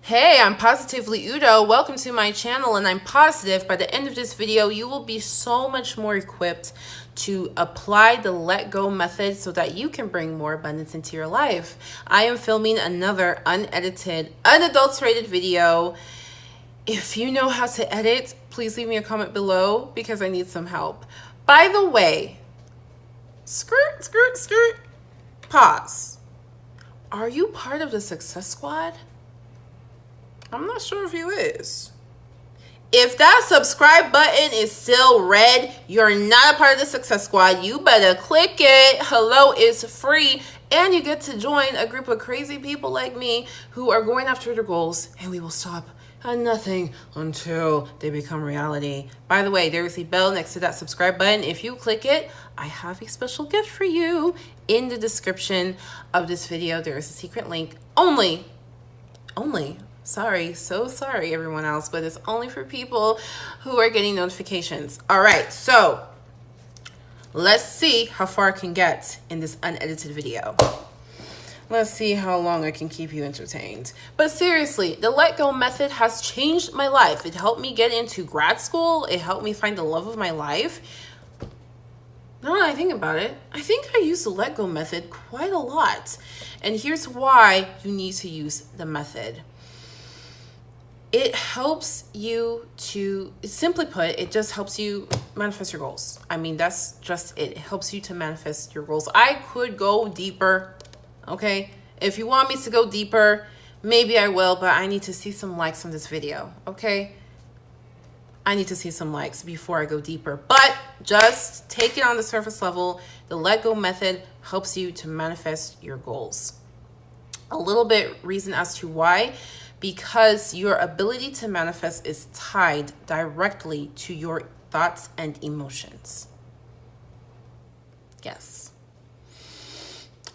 Hey, I'm Positively Udo. Welcome to my channel, and I'm positive by the end of this video, you will be so much more equipped to apply the let go method so that you can bring more abundance into your life. I am filming another unedited, unadulterated video. If you know how to edit, please leave me a comment below because I need some help. By the way, skirt, pause. Are you part of the Success Squad? I'm not sure if you is. If that subscribe button is still red, you're not a part of the Success Squad. You better click it. Hello is free. And you get to join a group of crazy people like me who are going after their goals, and we will stop at nothing until they become reality. By the way, there is a bell next to that subscribe button. If you click it, I have a special gift for you. In the description of this video, there is a secret link only. So sorry everyone else, but it's only for people who are getting notifications. All right, so let's see how far I can get in this unedited video. Let's see how long I can keep you entertained. But seriously, the let go method has changed my life. It helped me get into grad school. It helped me find the love of my life. Now that I think about it, I think I use the let go method quite a lot. And here's why you need to use the method. It helps you to, simply put, it just helps you manifest your goals. I mean, that's just it. It helps you to manifest your goals. I could go deeper, okay? If you want me to go deeper, maybe I will, but I need to see some likes on this video, okay? I need to see some likes before I go deeper. But just take it on the surface level. The let go method helps you to manifest your goals. A little bit reason as to why. Because your ability to manifest is tied directly to your thoughts and emotions. Yes.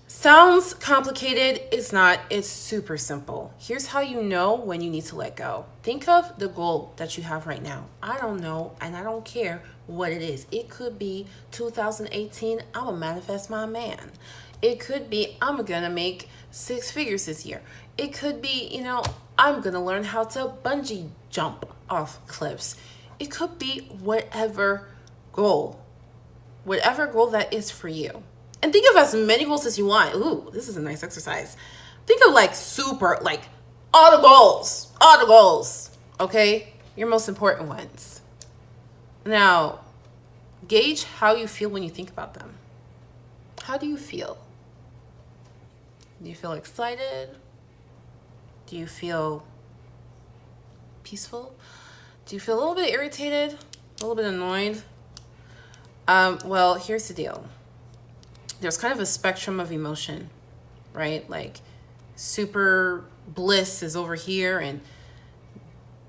Sounds complicated. It's not. It's super simple. Here's how you know when you need to let go. Think of the goal that you have right now. I don't know, and I don't care what it is. It could be 2018, I'm going to manifest my man. It could be, I'm going to make 6 figures this year. It could be, I'm going to learn how to bungee jump off cliffs. It could be whatever goal that is for you. And think of as many goals as you want. Ooh, this is a nice exercise. Think of all the goals, okay? Your most important ones. Now, gauge how you feel when you think about them. How do you feel? Do you feel excited? Do you feel peaceful? Do you feel a little bit irritated? A little bit annoyed? Well, here's the deal. There's kind of a spectrum of emotion, right? Like super bliss is over here and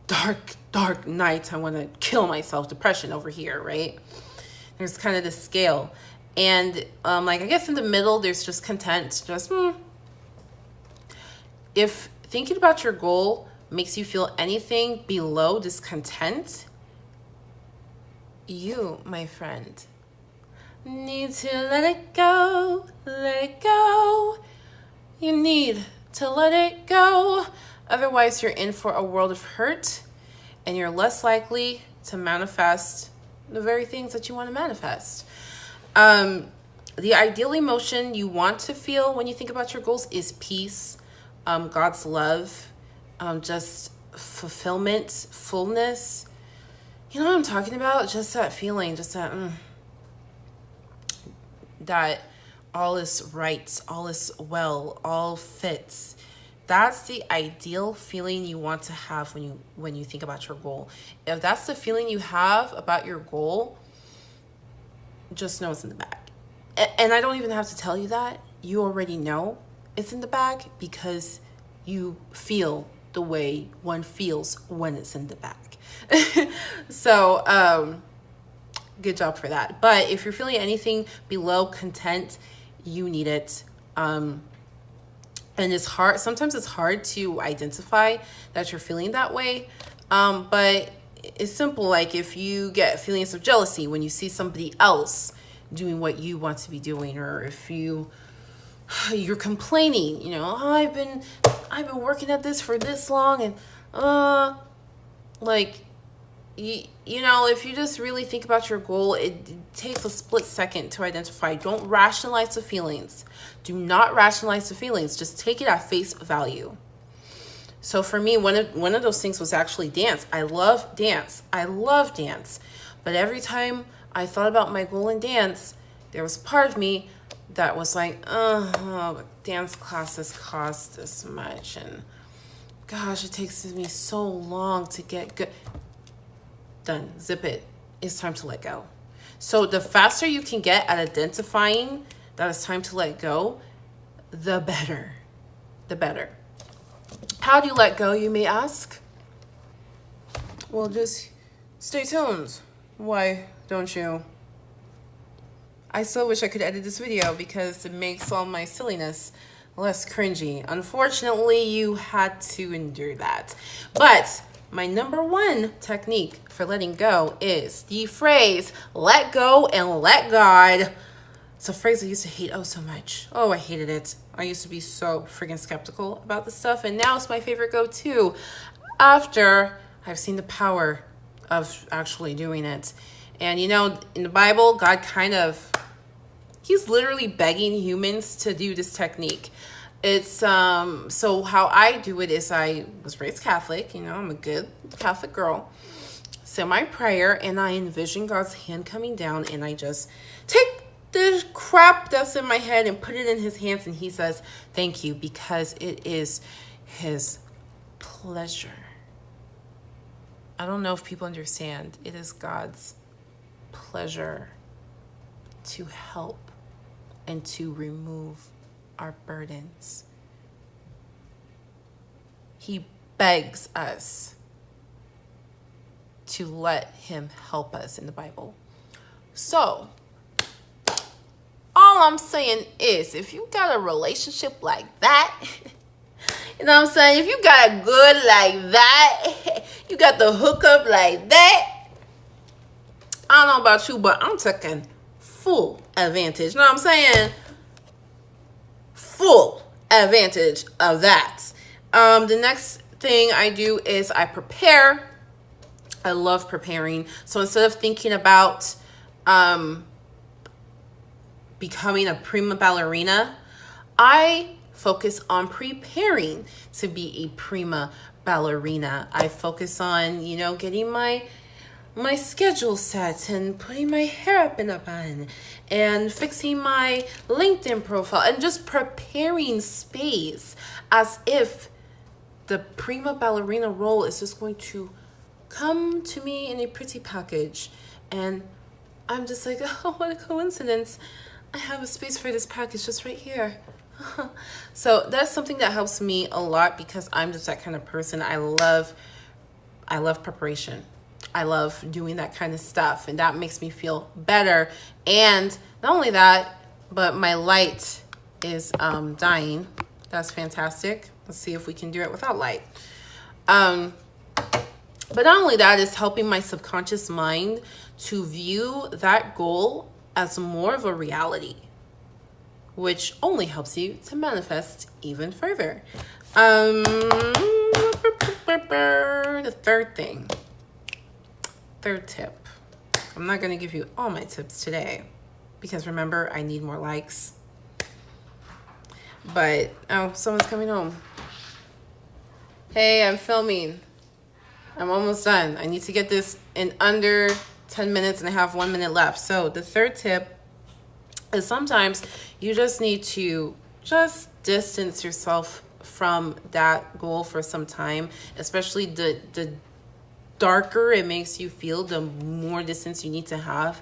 dark night, I want to kill myself, depression over here, right? There's kind of this scale. And I guess in the middle, there's just content, If thinking about your goal makes you feel anything below discontent, you, my friend, need to let it go, let it go. You need to let it go. Otherwise, you're in for a world of hurt, and you're less likely to manifest the very things that you want to manifest. The ideal emotion you want to feel when you think about your goals is peace, God's love, just fulfillment, fullness. You know what I'm talking about? Just that feeling, just that all is right, all is well, all fits. That's the ideal feeling you want to have when you think about your goal. If that's the feeling you have about your goal, just know it's in the bag. And I don't even have to tell you that. You already know it's in the bag because you feel the way one feels when it's in the bag. So, good job for that. But if you're feeling anything below content, you need it. And it's hard. Sometimes it's hard to identify that you're feeling that way. But it's simple. Like if you get feelings of jealousy when you see somebody else doing what you want to be doing, or if you you're complaining, you know, oh, I've been working at this for this long, and like, you know, if you just really think about your goal, it takes a split second to identify. Don't rationalize the feelings. Do not rationalize the feelings. Just take it at face value. So for me, one of those things was actually dance. I love dance. I love dance. But every time I thought about my goal in dance, there was part of me that was like, oh, dance classes cost this much, and gosh, it takes me so long to get good. Done. Zip it. It's time to let go. So the faster you can get at identifying that it's time to let go, the better. The better. How do you let go, you may ask? Well, just stay tuned. Why don't you? I still wish I could edit this video because it makes all my silliness less cringy. Unfortunately, you had to endure that. But my number one technique for letting go is the phrase, let go and let God. It's a phrase I used to hate so much. Oh, I hated it. I used to be so freaking skeptical about this stuff, and now it's my favorite go-to after I've seen the power of actually doing it. And you know, in the Bible, God he's literally begging humans to do this technique. It's so how I do it is, I was raised Catholic, you know, I'm a good Catholic girl. Say my prayer and I envision God's hand coming down, and I just take the crap that's in my head and put it in his hands, and he says, thank you, because it is his pleasure. I don't know if people understand. It is God's pleasure to help and to remove our burdens. He begs us to let him help us in the Bible. So, all I'm saying is, if you got a relationship like that, you know what I'm saying? If you got a good like that, you got the hookup like that, I don't know about you, but I'm taking full advantage. You know what I'm saying? Full advantage of that. The next thing I do is I prepare. I love preparing. So instead of thinking about becoming a prima ballerina, I focus on preparing to be a prima ballerina. I focus on, you know, getting my schedule set and putting my hair up in a bun and fixing my LinkedIn profile and just preparing space as if the prima ballerina role is just going to come to me in a pretty package. And I'm just like, oh, what a coincidence. I have a space for this package just right here. So that's something that helps me a lot because I'm just that kind of person. I love preparation. I love doing that kind of stuff, and that makes me feel better. And not only that, but my light is dying. That's fantastic. Let's see if we can do it without light. But not only that, it's helping my subconscious mind to view that goal as more of a reality, which only helps you to manifest even further. The third tip. I'm not going to give you all my tips today because remember, I need more likes. But, oh, someone's coming home. Hey, I'm filming. I'm almost done. I need to get this in under 10 minutes and I have 1 minute left. So the third tip is sometimes you just need to just distance yourself from that goal for some time, especially the darker it makes you feel, the more distance you need to have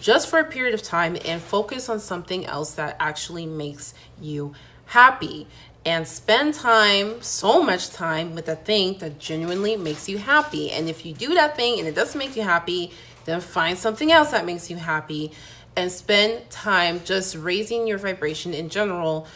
just for a period of time, and focus on something else that actually makes you happy, and spend time, so much time, with a thing that genuinely makes you happy. And if you do that thing and it doesn't make you happy, then find something else that makes you happy and spend time just raising your vibration in general,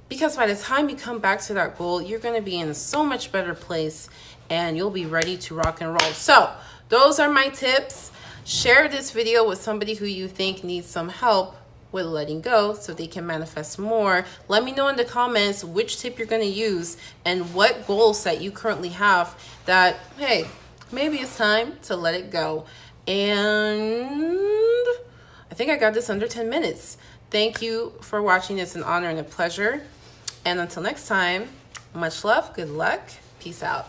because by the time you come back to that goal, you're going to be in a so much better place and you'll be ready to rock and roll. So those are my tips. Share this video with somebody who you think needs some help with letting go so they can manifest more. Let me know in the comments which tip you're going to use and what goals that you currently have that, hey, maybe it's time to let it go. And I think I got this under 10 minutes. Thank you for watching. It's an honor and a pleasure. And until next time, much love, good luck, peace out.